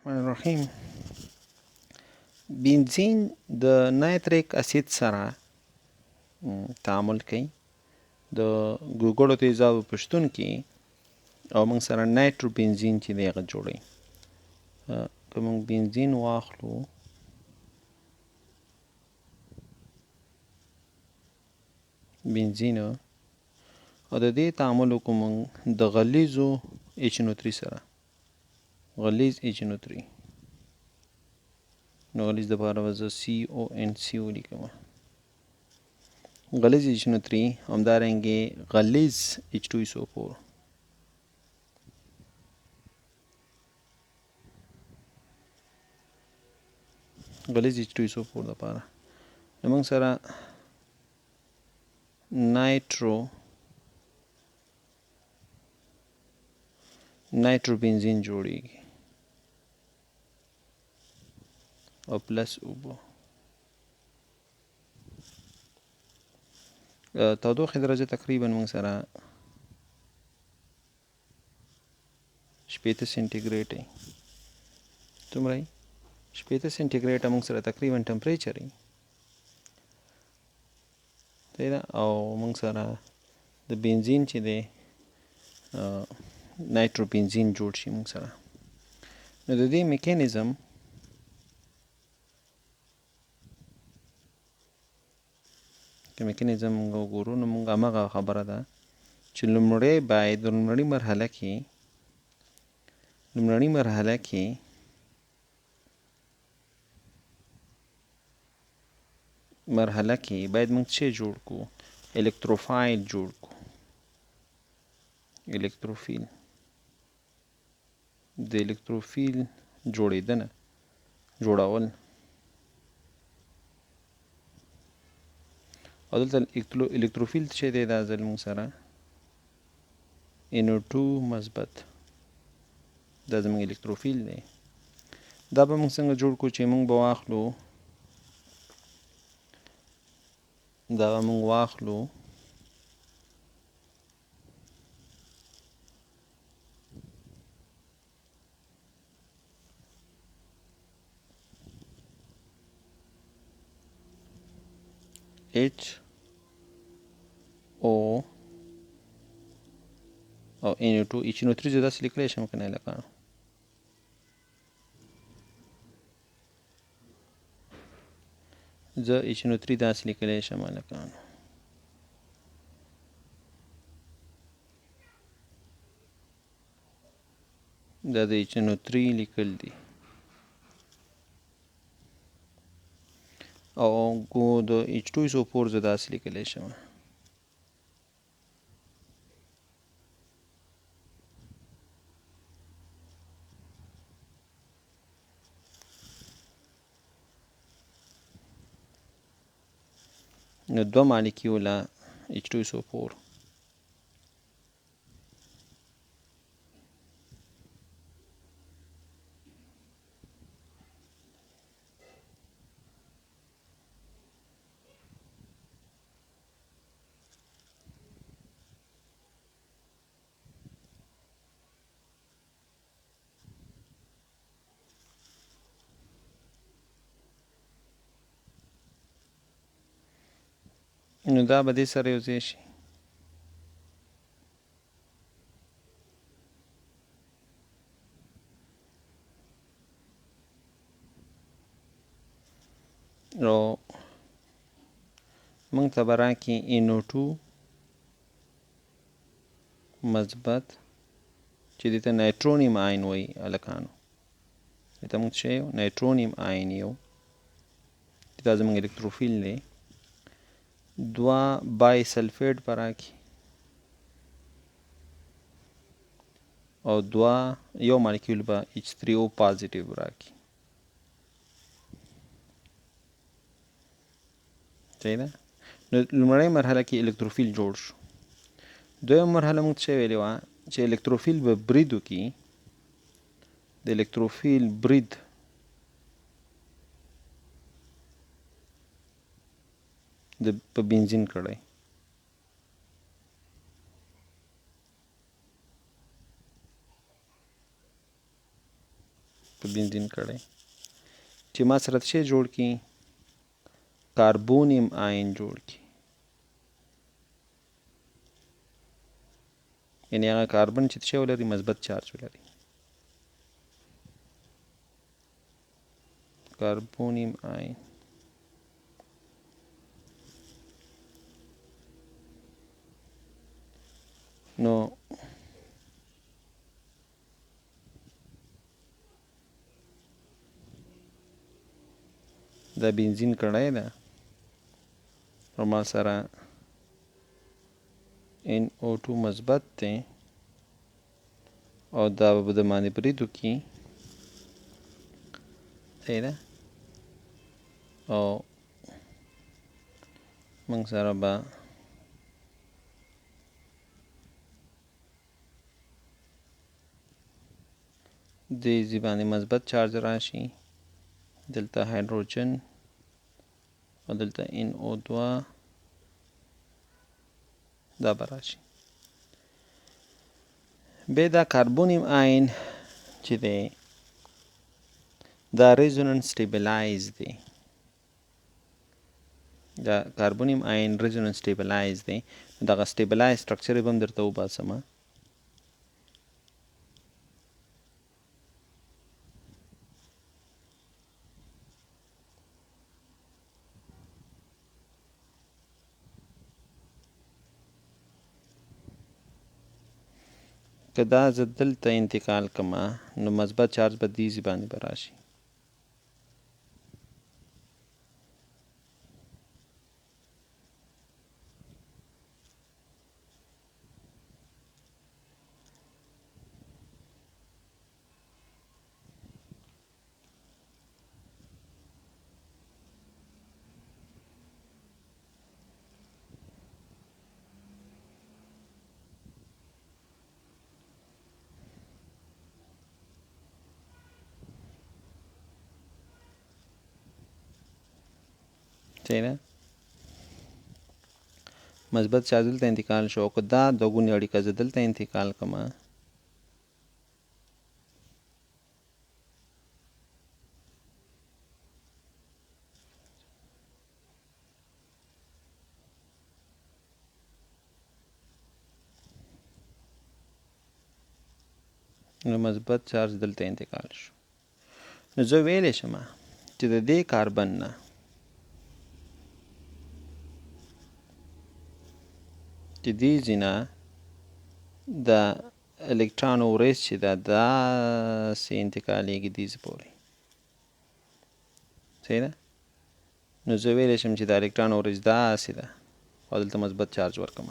الرحمن الرحیم. بنزین د نایتریک اسید سره تعامل کوي. د ګوګړو تیزابو په شتون کې او موږ سره نایترو بنزین چې دی هغه جوړوي. که موږ بنزین واخلو بنزین او د دې تعامل وکړو موږ د غلیظو HNO3 سره، غلیظ HNO3. نو غلیظ دپاره به زه CONC ولیکم، غلیظ HNO3. همدارنګې غلیظ H2SO4 غلیظ H2SO4 دپاره نو موږ سره نایترو بنزین جوړیږي او پلس اوبه. تودوخې درجه تقریبا موږ سره 80 سنټیګریډ دی. څومره یې؟ 80 سنټیګریډ موږ سره تقریبا ټمپریچر دی. او موږ سره د بنزین چې دی نایترو بنزین جوړ شي موږ سره. نو د دې میکانیزم که میکانیزم موږ وګورو نو موږ هماغه خبره ده چې لومړی باید د لومړنۍ مرحله کې باید موږ څه جوړ کړو؟ الکتروفایل جوړ کړو. الکتروفیل د الکتروفیل جوړول او دلته الکتروفیل چې دی دا ځل موږ سره NO2 مثبت، دا زموږ الکتروفیل دی. دا به موږ څنګه جوړ کړو چې موږ به واخلو HO او NO2. HNO3 زه داسې لیکلی شم که نه هلکانو؟ زه HNO3 داسې لیکلی شم هلکانو. دا د HNO3 لیکل دي او د H2SO4 زه داسې لیکلی شم. نو دوه مالیکیوله H2SO4 نو دا به دې سره یو ځای شي. او موږ ته به راکړي NO2 مثبت چې دې ته نایترونیم آین وایي هلکانو. دې ته موږ څه یو؟ نایترونیم آین یو. دا زموږ الکتروفیل دی. دوه بای سلفیټ به راکړي او یو مالیکیول به H3O پازیټیو راکړي. صحیح ده؟ نو لومړۍ مرحله کې الکتروفیل جوړ شو. دویم مرحله موږ څه ویلې وه چې الکتروفیل به برید وکړي. د الکتروفیل برید په بنزین کړی. په بنزین کړی چې ما سره څه جوړ کړي کاربونیم آین جوړ کړي یعنی هغه کاربن چې څه ولري مثبت چارج ولري کاربونیم آین نو دا بنزین کړای ده او ما سره NO2 مثبت دی او دا به د باندې برید وکړي صحیح ده او موږ سره به دې ځای باندې مثبت چارج راشي دلته هایدروجن او دلته NO2 دا به راشي بیا دا کاربونیم آین چې دی دا ریزونانس سټیبلایز دی دا کاربونیم آین ریزونانس سټیبلایز دی دغه سټیبلایز سټرکچر به هم درته وباسم که دا زه دلته انتقال کما نو مثبت چارج به دې ځای باندې به راشي صحیح ده مثبت چارج دلته انتقال شو که دا دوګونی اړیکه زه دلته انتقال کما نو مثبت چارج دلته انتقال شو نو زه ویلی شم چې د دې کاربن نه چې دې ځای نه د الکترون وریځ چې ده داسې انتقالیږي دې ځای پورې صحیح ده نو زه ویلی شم چې د الکترون وریځ داسې ده او دلته مثبت چارج ورکړم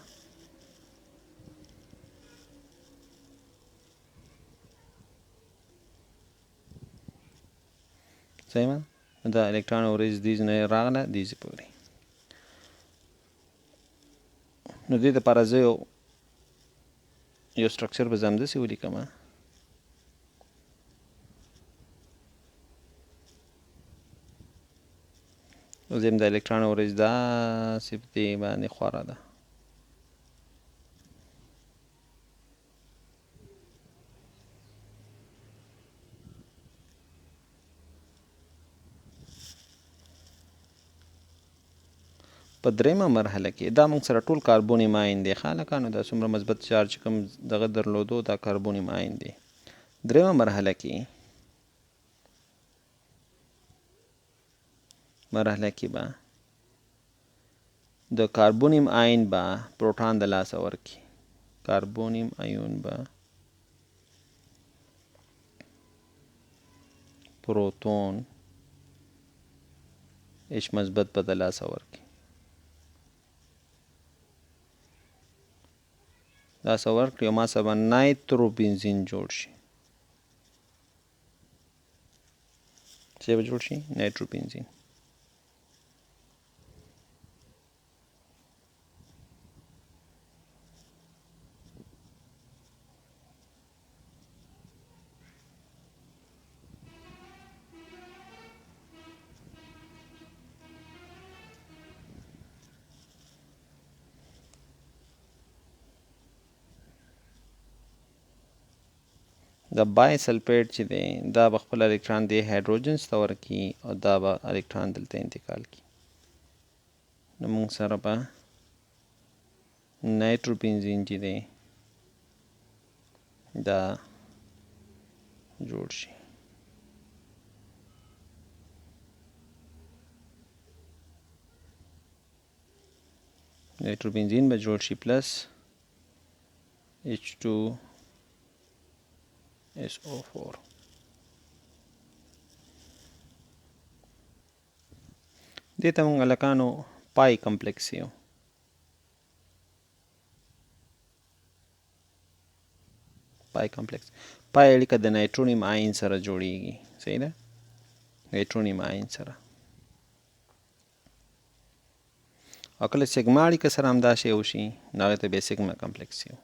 صحیح ده د الکترون وریځ دې ځای نه راغله دې ځای پورې نو دې دپاره زه یو سټرکچر به زه همداسې ولیکم زم د الکترون وریځ داسې په دې باندې خوره ده په درېیمه مرحله کې دا موږ سره ټول کاربونیم آین دی ښه هلکانو دا څومره مثبت چارج کوم دغه درلودو دا کاربونیم آین دی درېیمه مرحله کې به د کاربونیم آین به پروټون د لاسه ورکړي کاربونیم آیون به پروتون H مثبت به د لاسه ورکړي لاسه ورکړي او ما سره به نایترو بنزین جوړ شي څه به جوړ شي نایترو بنزین د بای سلفیټ چې دی دا به خپل الکترون دی هایدروجنس ته ورکړي او دا به الکترون دلته انتقال کړي. نو موږ سره به نایتروبنزین چې دی دا جوړ شي. نایتروبنزین به جوړ شي پلس H2SO4. دې ته موږ هلکانو پای کمپلیکس یو. پای کمپلیکس پای اړیکه د نایترونیم آین سره جوړیږي. صحیح ده؟ نایترونیم آین سره او کله سیګما اړیکه سره همدا شی وشي نو هغې ته بیا سیګما کمپلیکس یو.